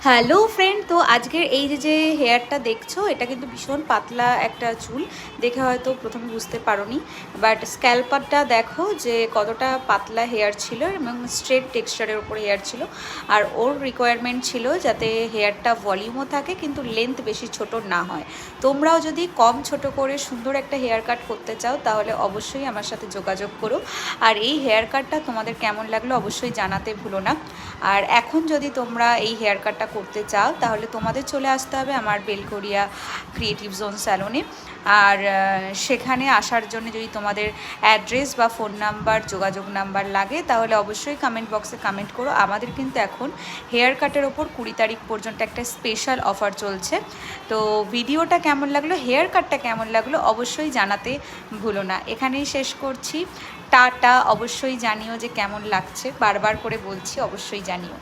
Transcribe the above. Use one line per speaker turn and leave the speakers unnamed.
Hello friend, তো আজকের এই যে হেয়ারটা দেখছো, এটা কিন্তু ভীষণ পাতলা একটা চুল। দেখে হয়তো প্রথমে বুঝতে পারোনি, বাট স্ক্যাল্পারটা দেখো যে কতটা পাতলা হেয়ার ছিল এবং স্ট্রেট টেক্সচারের উপর হেয়ার ছিল। আর ওর রিকোয়ারমেন্ট ছিল যাতে হেয়ারটা ভলিউমও থাকে কিন্তু লেন্থ বেশি ছোট না হয়। তোমরাও যদি কম ছোট করে সুন্দর একটা হেয়ার কাট করতে চাও তাহলে অবশ্যই আমার সাথে যোগাযোগ করো। আর এই হেয়ার কাটটা তোমাদের কেমন লাগলো অবশ্যই জানাতে ভুলো না। আর এখন যদি তোমরা এই হেয়ার কাটটা করতে চাও তাহলে তোমাদের চলে আসতে হবে আমার বেলঘরিয়া ক্রিয়েটিভ জোন স্যালনে। আর সেখানে আসার জন্য যদি তোমাদের অ্যাড্রেস বা ফোন নাম্বার, যোগাযোগ নাম্বার লাগে তাহলে অবশ্যই কমেন্ট বক্সে কমেন্ট করো। আমাদের কিন্তু এখন হেয়ার কাটের ওপর 20 তারিখ পর্যন্ত একটা স্পেশাল অফার চলছে। তো ভিডিওটা কেমন লাগলো, হেয়ার কাটটা কেমন লাগলো অবশ্যই জানাতে ভুলো না। এখানেই শেষ করছি, টাটা। অবশ্যই জানিও যে কেমন লাগছে, বারবার করে বলছি, অবশ্যই জানিও।